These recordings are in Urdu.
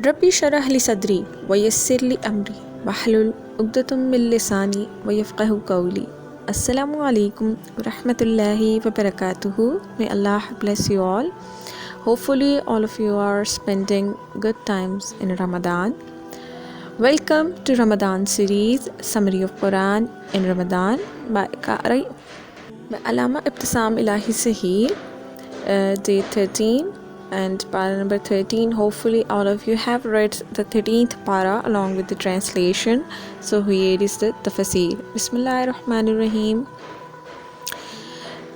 ربی شرح لی صدری ویسر لی امری واحلل عقدۃ من لسانی ویفقہوا قولی. السلام علیکم ورحمۃ اللہ وبرکاتہ. May Allah bless you all. Hopefully all of you are spending good times in Ramadan. Welcome to Ramadan series Summary of Quran in Ramadan by Qari Allama Ibtisam Ilahi Sahil, day 13 and para number 13. Hopefully all of you have read the 13th para along with the translation. So here is the tafsir. Bismillahirrahmanirrahim.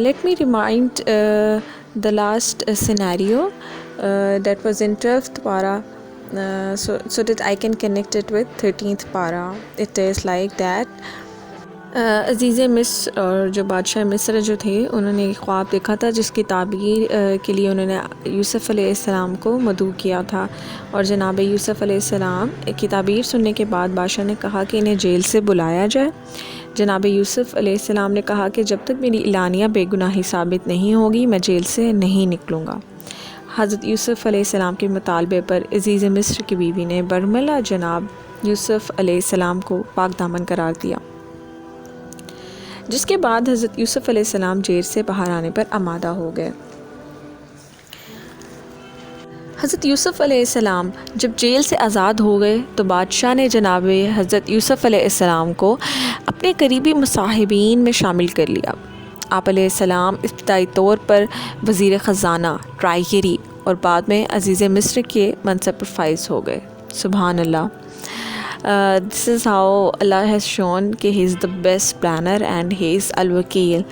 Let me remind the last scenario that was in 12th para, so that I can connect it with 13th para. It is like that. عزیز مصر اور جو بادشاہ مصر جو تھے انہوں نے ایک خواب دیکھا تھا جس کی تعبیر کے لیے انہوں نے یوسف علیہ السلام کو مدعو کیا تھا. اور جناب یوسف علیہ السلام کی تعبیر سننے کے بعد بادشاہ نے کہا کہ انہیں جیل سے بلایا جائے. جناب یوسف علیہ السلام نے کہا کہ جب تک میری اعلانیہ بے گناہی ثابت نہیں ہوگی میں جیل سے نہیں نکلوں گا. حضرت یوسف علیہ السلام کے مطالبے پر عزیز مصر کی بیوی نے برملا جناب یوسف علیہ السلام کو پاک دامن قرار دیا، جس کے بعد حضرت یوسف علیہ السلام جیل سے باہر آنے پر آمادہ ہو گئے. حضرت یوسف علیہ السلام جب جیل سے آزاد ہو گئے تو بادشاہ نے جناب حضرت یوسف علیہ السلام کو اپنے قریبی مصاحبین میں شامل کر لیا. آپ علیہ السلام ابتدائی طور پر وزیر خزانہ، ٹرائیری اور بعد میں عزیز مصر کے منصب پر فائز ہو گئے. سبحان اللہ. This is how Allah has shown that He is the best planner and He is Al-Wakil.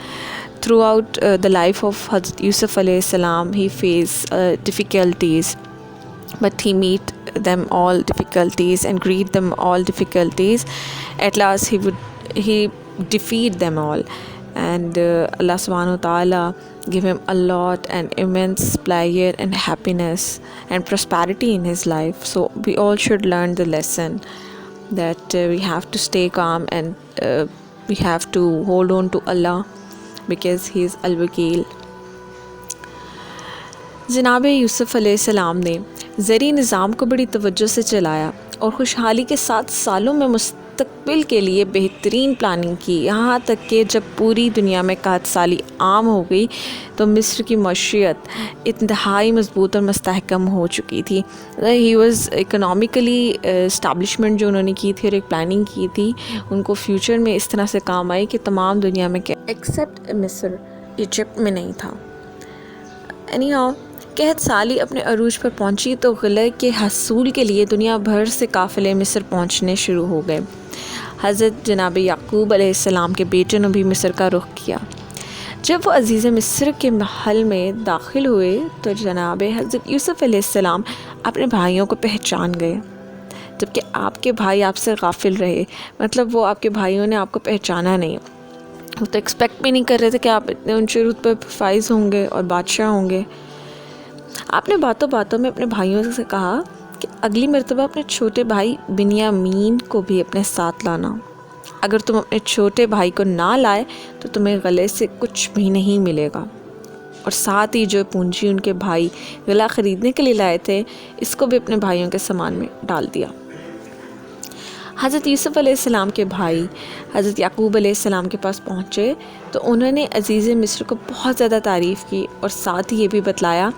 Throughout the life of Hazrat Yusuf alayhi salam, he faced difficulties, but he meet them all difficulties and greet them all difficulties. At last he defeat them all, and Allah subhanahu wa ta'ala give him a lot and immense pleasure and happiness and prosperity in his life. So we all should learn the lesson that we have to stay calm and we have to hold on to Allah because He is Al-Wakil. جناب یوسف علیہ السلام نے زرعی نظام کو بڑی توجہ سے چلایا اور خوشحالی کے 7 سالوں میں مستقبل کے لیے بہترین پلاننگ کی، یہاں تک کہ جب پوری دنیا میں قحط سالی عام ہو گئی تو مصر کی معیشت انتہائی مضبوط اور مستحکم ہو چکی تھی. ہی واز اکنامکلی اسٹیبلشمنٹ جو انہوں نے کی تھی اور ایک پلاننگ کی تھی ان کو فیوچر میں اس طرح سے کام آئی کہ تمام دنیا میں ایکسیپٹ مصر، ایجپٹ میں نہیں تھا. قحط سالی اپنے عروج پر پہنچی تو غلہ کے حصول کے لیے دنیا بھر سے قافلے مصر پہنچنے شروع ہو گئے. حضرت جناب یعقوب علیہ السلام کے بیٹے نے بھی مصر کا رخ کیا. جب وہ عزیز مصر کے محل میں داخل ہوئے تو جناب حضرت یوسف علیہ السلام اپنے بھائیوں کو پہچان گئے، جبکہ آپ کے بھائی آپ سے غافل رہے. مطلب وہ آپ کے بھائیوں نے آپ کو پہچانا نہیں. وہ تو ایکسپیکٹ بھی نہیں کر رہے تھے کہ آپ اتنے اونچے رتبے پر فائز ہوں گے اور بادشاہ ہوں گے. آپ نے باتوں باتوں میں اپنے بھائیوں سے کہا کہ اگلی مرتبہ اپنے چھوٹے بھائی بنیامین کو بھی اپنے ساتھ لانا. اگر تم اپنے چھوٹے بھائی کو نہ لائے تو تمہیں غلے سے کچھ بھی نہیں ملے گا. اور ساتھ ہی جو پونجی ان کے بھائی غلہ خریدنے کے لیے لائے تھے اس کو بھی اپنے بھائیوں کے سامان میں ڈال دیا. حضرت یوسف علیہ السلام کے بھائی حضرت یعقوب علیہ السلام کے پاس پہنچے تو انہوں نے عزیز مصر کو بہت زیادہ تعریف کی اور ساتھ ہی یہ بھی بتلایا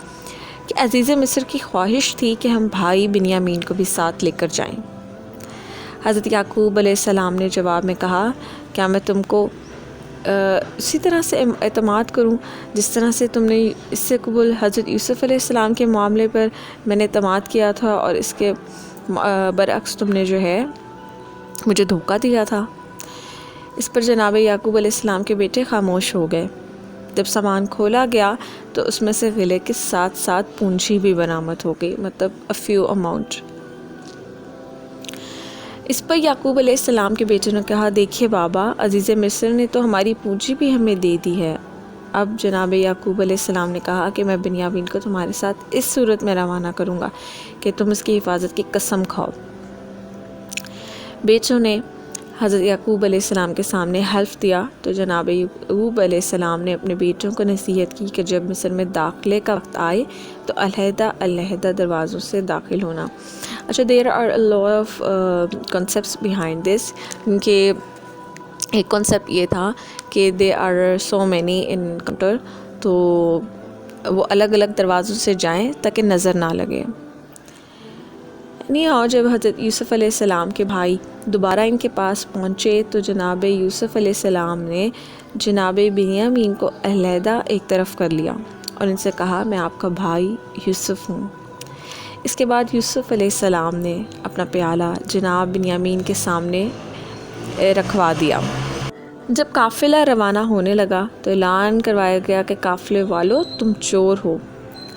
کہ عزیز مصر کی خواہش تھی کہ ہم بھائی بنیامین کو بھی ساتھ لے کر جائیں. حضرت یعقوب علیہ السلام نے جواب میں کہا کیا میں تم کو اسی طرح سے اعتماد کروں جس طرح سے تم نے اس سے قبل حضرت یوسف علیہ السلام کے معاملے پر میں نے اعتماد کیا تھا اور اس کے برعکس تم نے جو ہے مجھے دھوکہ دیا تھا. اس پر جناب یعقوب علیہ السلام کے بیٹے خاموش ہو گئے. جب سامان کھولا گیا تو اس میں سے غلے کے ساتھ ساتھ پونجی بھی برآمد ہو گئی، مطلب فیو اماؤنٹ. اس پر یعقوب علیہ السلام کے بیٹے نے کہا دیکھیے بابا، عزیز مصر نے تو ہماری پونجی بھی ہمیں دے دی ہے. اب جناب یعقوب علیہ السلام نے کہا کہ میں بنیامین کو تمہارے ساتھ اس صورت میں روانہ کروں گا کہ تم اس کی حفاظت کی قسم کھاؤ. بیٹوں نے حضرت یعقوب علیہ السلام کے سامنے حلف دیا تو جناب یعقوب علیہ السلام نے اپنے بیٹوں کو نصیحت کی کہ جب مصر میں داخلے کا وقت آئے تو علیحدہ علیحدہ دروازوں سے داخل ہونا. اچھا، there are a lot of concepts behind this, کیونکہ ایک کنسیپٹ یہ تھا کہ they are so many in computer, تو وہ الگ الگ دروازوں سے جائیں تاکہ نظر نہ لگے. اور جب حضرت یوسف علیہ السلام کے بھائی دوبارہ ان کے پاس پہنچے تو جناب یوسف علیہ السلام نے جناب بنیامین کو علیحدہ ایک طرف کر لیا اور ان سے کہا، میں آپ کا بھائی یوسف ہوں. اس کے بعد یوسف علیہ السلام نے اپنا پیالہ جناب بنیامین کے سامنے رکھوا دیا. جب قافلہ روانہ ہونے لگا تو اعلان کروایا گیا کہ قافلے والو، تم چور ہو.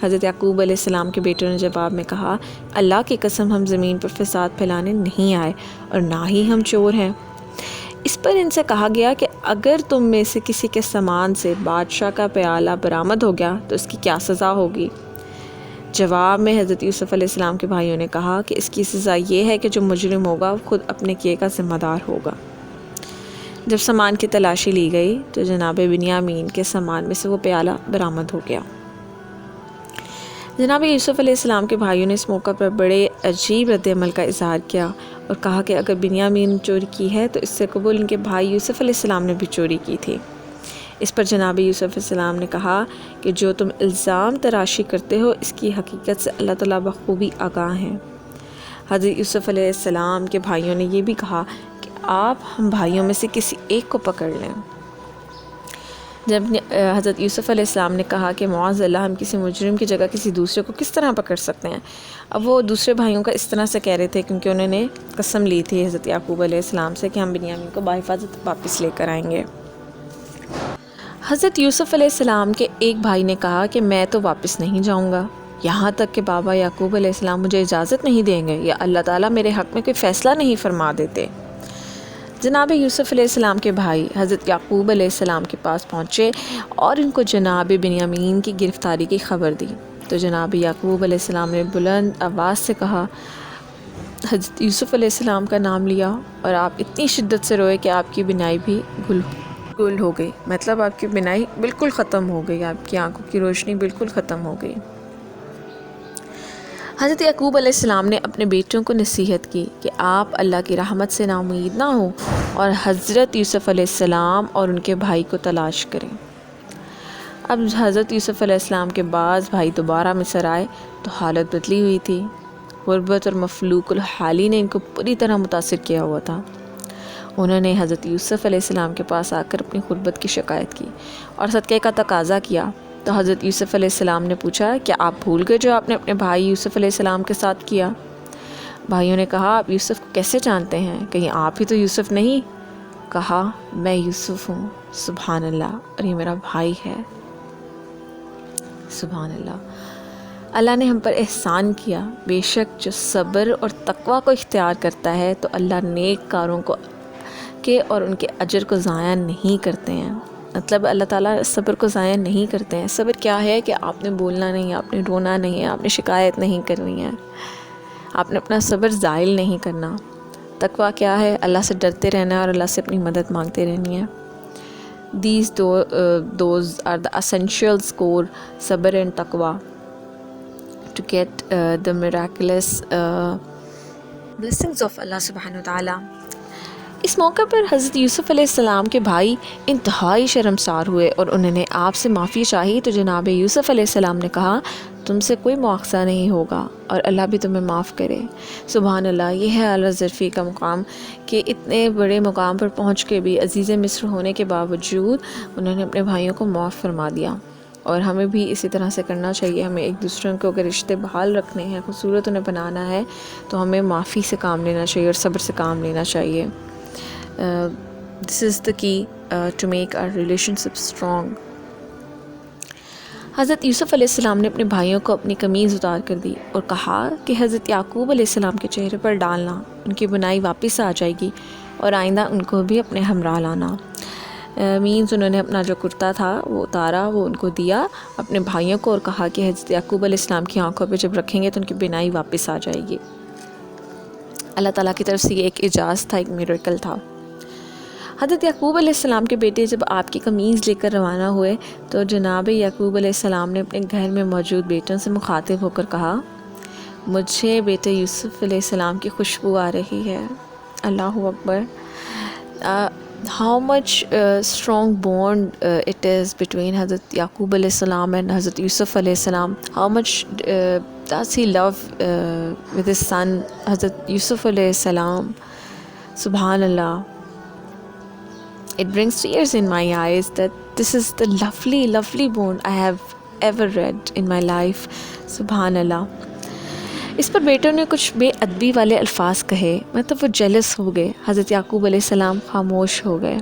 حضرت یعقوب علیہ السلام کے بیٹوں نے جواب میں کہا، اللہ کی قسم، ہم زمین پر فساد پھیلانے نہیں آئے اور نہ ہی ہم چور ہیں. اس پر ان سے کہا گیا کہ اگر تم میں سے کسی کے سامان سے بادشاہ کا پیالہ برآمد ہو گیا تو اس کی کیا سزا ہوگی؟ جواب میں حضرت یوسف علیہ السلام کے بھائیوں نے کہا کہ اس کی سزا یہ ہے کہ جو مجرم ہوگا وہ خود اپنے کیے کا ذمہ دار ہوگا. جب سامان کی تلاشی لی گئی تو جناب بنیامین کے سامان میں سے وہ پیالہ برآمد ہو گیا. جناب یوسف علیہ السلام کے بھائیوں نے اس موقع پر بڑے عجیب رد عمل کا اظہار کیا اور کہا کہ اگر بنیامین چوری کی ہے تو اس سے قبل ان کے بھائی یوسف علیہ السلام نے بھی چوری کی تھی. اس پر جناب یوسف علیہ السلام نے کہا کہ جو تم الزام تراشی کرتے ہو اس کی حقیقت سے اللہ تعالیٰ بخوبی آگاہ ہیں. حضرت یوسف علیہ السلام کے بھائیوں نے یہ بھی کہا کہ آپ ہم بھائیوں میں سے کسی ایک کو پکڑ لیں. جب حضرت یوسف علیہ السلام نے کہا کہ معاذ اللہ، ہم کسی مجرم کی جگہ کسی دوسرے کو کس طرح پکڑ سکتے ہیں، اب وہ دوسرے بھائیوں کا اس طرح سے کہہ رہے تھے کیونکہ انہوں نے قسم لی تھی حضرت یعقوب علیہ السلام سے کہ ہم بنیامین کو بحفاظت واپس لے کر آئیں گے. حضرت یوسف علیہ السلام کے ایک بھائی نے کہا کہ میں تو واپس نہیں جاؤں گا یہاں تک کہ بابا یعقوب علیہ السلام مجھے اجازت نہیں دیں گے یا اللہ تعالیٰ میرے حق میں کوئی فیصلہ نہیں فرما دیتے. جناب یوسف علیہ السلام کے بھائی حضرت یعقوب علیہ السلام کے پاس پہنچے اور ان کو جناب بنیامین کی گرفتاری کی خبر دی تو جناب یعقوب علیہ السلام نے بلند آواز سے کہا، حضرت یوسف علیہ السلام کا نام لیا اور آپ اتنی شدت سے روئے کہ آپ کی بینائی بھی گل ہو گئی، مطلب آپ کی بینائی بالکل ختم ہو گئی، آپ کی آنکھوں کی روشنی بالکل ختم ہو گئی. حضرت یعقوب علیہ السلام نے اپنے بیٹوں کو نصیحت کی کہ آپ اللہ کی رحمت سے نا امید نہ ہوں اور حضرت یوسف علیہ السلام اور ان کے بھائی کو تلاش کریں. اب حضرت یوسف علیہ السلام کے بعض بھائی دوبارہ مصر آئے تو حالت بدلی ہوئی تھی. غربت اور مفلوق الحالی نے ان کو پوری طرح متاثر کیا ہوا تھا. انہوں نے حضرت یوسف علیہ السلام کے پاس آ کر اپنی غربت کی شکایت کی اور صدقے کا تقاضا کیا. تو حضرت یوسف علیہ السلام نے پوچھا، کیا آپ بھول گئے جو آپ نے اپنے بھائی یوسف علیہ السلام کے ساتھ کیا؟ بھائیوں نے کہا، آپ یوسف کو کیسے جانتے ہیں؟ کہیں آپ ہی تو یوسف نہیں؟ کہا، میں یوسف ہوں، سبحان اللہ، اور یہ میرا بھائی ہے. سبحان اللہ. اللہ نے ہم پر احسان کیا. بے شک جو صبر اور تقوی کو اختیار کرتا ہے تو اللہ نیک کاروں کو اور ان کے اجر کو ضائع نہیں کرتے ہیں. مطلب اللہ تعالیٰ صبر کو ضائع نہیں کرتے ہیں. صبر کیا ہے کہ آپ نے بولنا نہیں ہے، آپ نے رونا نہیں ہے، آپ نے شکایت نہیں کرنی ہے، آپ نے اپنا صبر زائل نہیں کرنا. تقویٰ کیا ہے؟ اللہ سے ڈرتے رہنا ہے اور اللہ سے اپنی مدد مانگتے رہنی ہے. those are the essentials for صبر and تقویٰ to get the miraculous blessings of Allah subhanahu wa ta'ala. اس موقع پر حضرت یوسف علیہ السلام کے بھائی انتہائی شرمسار ہوئے اور انہوں نے آپ سے معافی چاہی تو جناب یوسف علیہ السلام نے کہا، تم سے کوئی مواخذہ نہیں ہوگا اور اللہ بھی تمہیں معاف کرے. سبحان اللہ. یہ ہے اعلیٰ ظرفی کا مقام کہ اتنے بڑے مقام پر پہنچ کے بھی عزیز مصر ہونے کے باوجود انہوں نے اپنے بھائیوں کو معاف فرما دیا. اور ہمیں بھی اسی طرح سے کرنا چاہیے. ہمیں ایک دوسرے کو اگر رشتے بحال رکھنے ہیں، خوبصورت انہیں بنانا ہے تو ہمیں معافی سے کام لینا چاہیے اور صبر سے کام لینا چاہیے. This is the key to make our relationship strong. حضرت یوسف علیہ السلام نے اپنے بھائیوں کو اپنی قمیض اتار کر دی اور کہا کہ حضرت یعقوب علیہ السلام کے چہرے پر ڈالنا، ان کی بنائی واپس آ جائے گی اور آئندہ ان کو بھی اپنے ہمراہ لانا. انہوں نے اپنا جو کرتا تھا وہ اتارا، وہ ان کو دیا اپنے بھائیوں کو اور کہا کہ حضرت یعقوب علیہ السلام کی آنکھوں پہ جب رکھیں گے تو ان کی بنائی واپس آ جائے گی. اللہ تعالیٰ کی طرف سے یہ ایک اعجاز تھا، ایک میریکل تھا. حضرت یعقوب علیہ السلام کے بیٹے جب آپ کی قمیض لے کر روانہ ہوئے تو جناب یعقوب علیہ السلام نے اپنے گھر میں موجود بیٹوں سے مخاطب ہو کر کہا، مجھے بیٹے یوسف علیہ السلام کی خوشبو آ رہی ہے۔ اللہ اکبر۔ how much strong bond it is between Hazrat Yaqub alayhi salam and Hazrat Yusuf alayhi salam. How much does he love with his son Hazrat Yusuf alayhi salam. Subhanallah. It brings tears in my eyes that this is the lovely bond I have ever read in my life. Subhanallah. اس پر بیٹوں نے کچھ بے ادبی والے الفاظ کہے، مطلب وہ جیلس ہو گئے۔ حضرت یعقوب علیہ السلام خاموش ہو گئے۔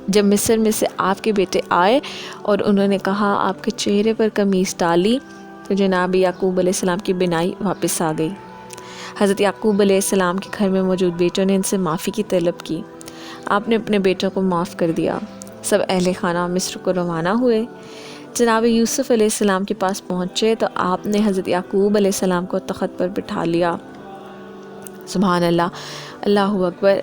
جب مصر میں سے آپ کے بیٹے آئے اور انہوں نے کہا آپ کے چہرے پر قمیص ڈالی تو جناب یعقوب علیہ السلام کی بینائی واپس آ گئی۔ حضرت یعقوب علیہ السلام کے گھر میں موجود بیٹوں نے ان سے معافی کی طلب کی۔ آپ نے اپنے بیٹوں کو معاف کر دیا۔ سب اہل خانہ مصر کو روانہ ہوئے۔ جناب یوسف علیہ السلام کے پاس پہنچے تو آپ نے حضرت یعقوب علیہ السلام کو تخت پر بٹھا لیا۔ سبحان اللہ اکبر۔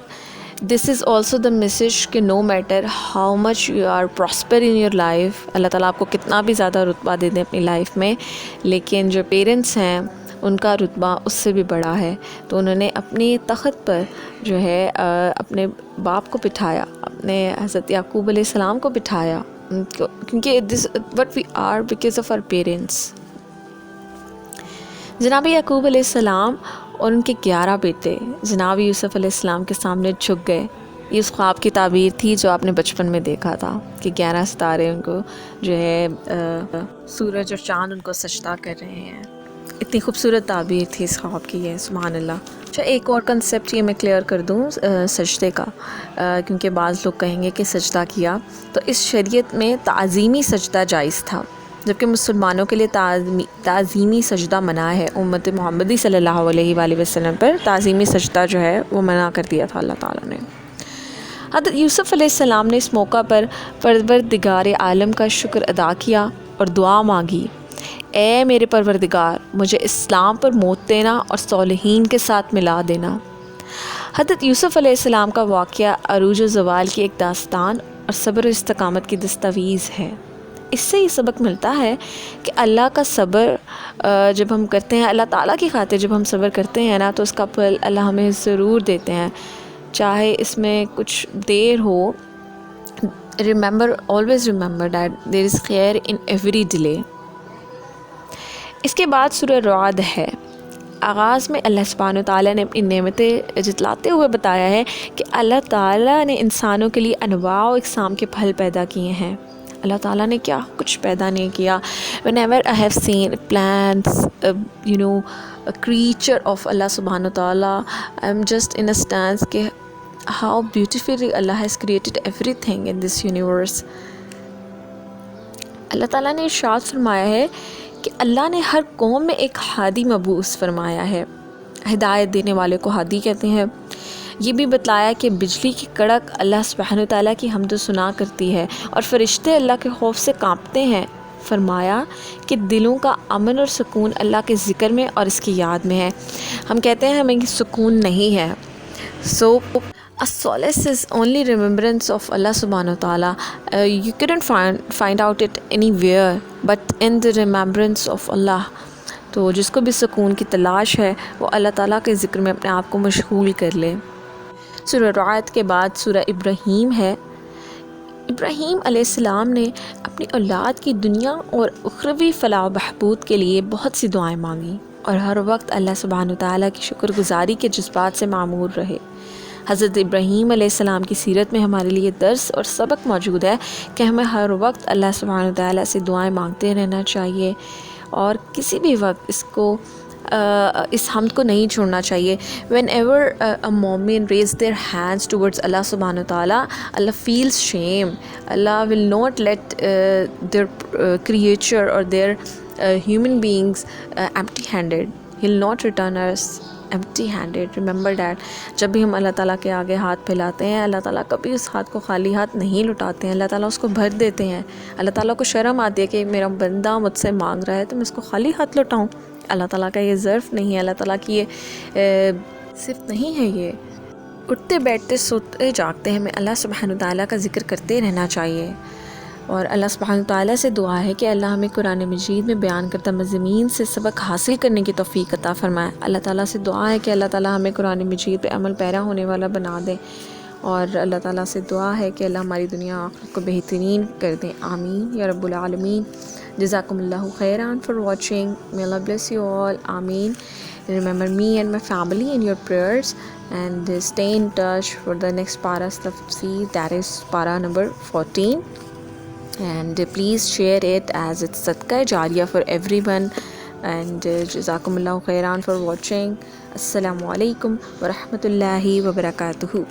دس از آلسو دا میسج کہ no matter how much you are prosper in your life, Allah تعالیٰ آپ کو کتنا بھی زیادہ رتبہ دے دیں اپنی لائف میں، لیکن جو پیرنٹس ہیں ان کا رتبہ اس سے بھی بڑا ہے۔ تو انہوں نے اپنی تخت پر جو ہے اپنے باپ کو بٹھایا، اپنے حضرت یعقوب علیہ السلام کو بٹھایا، کیونکہ this what we are because of our parents. جناب یعقوب علیہ السلام اور ان کے 11 بیٹے جناب یوسف علیہ السلام کے سامنے جھک گئے۔ یہ اس خواب کی تعبیر تھی جو آپ نے بچپن میں دیکھا تھا کہ 11 ستارے ان کو جو ہے سورج اور چاند ان کو سجدہ کر رہے ہیں۔ اتنی خوبصورت تعبیر تھی اس خواب کی ہے، سبحان اللہ۔ اچھا، ایک اور کنسیپٹ یہ میں کلیئر کر دوں سجدے کا، کیونکہ بعض لوگ کہیں گے کہ سجدہ کیا، تو اس شریعت میں تعظیمی سجدہ جائز تھا، جبکہ مسلمانوں کے لیے تعظیمی سجدہ منع ہے۔ امت محمدی صلی اللہ علیہ وآلہ وسلم پر تعظیمی سجدہ جو ہے وہ منع کر دیا تھا اللہ تعالیٰ نے۔ حضرت یوسف علیہ السلام نے اس موقع پر پروردگار عالم کا شکر ادا کیا اور دعا مانگی، اے میرے پروردگار، مجھے اسلام پر موت دینا اور صالحین کے ساتھ ملا دینا۔ حضرت یوسف علیہ السلام کا واقعہ عروج و زوال کی ایک داستان اور صبر و استقامت کی دستاویز ہے۔ اس سے یہ سبق ملتا ہے کہ اللہ کا صبر جب ہم کرتے ہیں، اللہ تعالیٰ کی خاطر جب ہم صبر کرتے ہیں نا، تو اس کا پھل اللہ ہمیں ضرور دیتے ہیں، چاہے اس میں کچھ دیر ہو۔ always remember that there is khair in every delay۔ اس کے بعد سورہ رعد ہے۔ آغاز میں اللہ سبحانہ وتعالیٰ نے اپنی نعمتیں جتلاتے ہوئے بتایا ہے کہ اللہ تعالیٰ نے انسانوں کے لیے انواع و اقسام کے پھل پیدا کیے ہیں۔ اللہ تعالیٰ نے کیا کچھ پیدا نہیں کیا۔ whenever I have seen plants, a creature of Allah subhanahu wa ta'ala, I'm just in a stance کہ how beautifully Allah has created everything in this universe۔ اللہ تعالیٰ نے ارشاد فرمایا ہے کہ اللہ نے ہر قوم میں ایک ہادی مبعوث فرمایا ہے۔ ہدایت دینے والے کو ہادی کہتے ہیں۔ یہ بھی بتلایا کہ بجلی کی کڑک اللہ سبحانہ وتعالیٰ کی حمد و ثنا کرتی ہے اور فرشتے اللہ کے خوف سے کانپتے ہیں۔ فرمایا کہ دلوں کا امن اور سکون اللہ کے ذکر میں اور اس کی یاد میں ہے۔ ہم کہتے ہیں ہمیں سکون نہیں ہے، a solace is only remembrance of Allah subhanahu wa ta'ala. You couldn't find out it anywhere but in the remembrance of Allah۔ تو جس کو بھی سکون کی تلاش ہے وہ اللہ تعالیٰ کے ذکر میں اپنے آپ کو مشغول کر لے۔ سورہ رعد کے بعد سورہ ابراہیم ہے۔ ابراہیم علیہ السلام نے اپنی اولاد کی دنیا اور اخروی فلاح و بہبود کے لیے بہت سی دعائیں مانگی اور ہر وقت اللہ سبحانہ وتعالیٰ کی شکر گزاری کے جذبات سے معمور رہے۔ حضرت ابراہیم علیہ السلام کی سیرت میں ہمارے لیے درس اور سبق موجود ہے کہ ہمیں ہر وقت اللہ سبحانہ وتعالیٰ سے دعائیں مانگتے رہنا چاہیے اور کسی بھی وقت اس حمد کو نہیں چھوڑنا چاہیے۔ whenever a moment raise their hands towards Allah subhanahu wa ta'ala, Allah feels shame. Allah will not let their creature or their human beings empty handed. He'll not return us empty handed. Remember that۔ جب بھی ہم اللہ تعالیٰ کے آگے ہاتھ پھیلاتے ہیں، اللہ تعالیٰ کبھی اس ہاتھ کو خالی ہاتھ نہیں لٹاتے ہیں، اللہ تعالیٰ اس کو بھر دیتے ہیں۔ اللہ تعالیٰ کو شرم آتی ہے کہ میرا بندہ مجھ سے مانگ رہا ہے تو میں اس کو خالی ہاتھ لٹاؤں۔ اللہ تعالیٰ کا یہ ظرف نہیں ہے، اللہ تعالیٰ کی یہ صفت نہیں ہے یہ۔ اٹھتے بیٹھتے سوتے جاگتے ہمیں اللہ سبحانہ تعالیٰ کا ذکر کرتے رہنا چاہیے، اور اللہ سبحانہ تعالیٰ سے دعا ہے کہ اللہ ہمیں قرآن مجید میں بیان کرتا مضامین سے سبق حاصل کرنے کی توفیق عطا فرمائے۔ اللہ تعالیٰ سے دعا ہے کہ اللہ تعالیٰ ہمیں قرآن مجید پہ عمل پیرا ہونے والا بنا دے، اور اللہ تعالیٰ سے دعا ہے کہ اللہ ہماری دنیا آخرت کو بہترین کر دیں، آمین یا رب العالمین۔ جزاکم اللہ خیران for watching. May Allah bless you all. Ameen. Remember me and my family in your prayers, and stay in touch for the next para tafsir, that is para number 14. And please share it as it's sadaqah jariyah for everyone. And jazakumullahu khairan for watching. Assalamu alaikum wa rahmatullahi wa barakatuhu.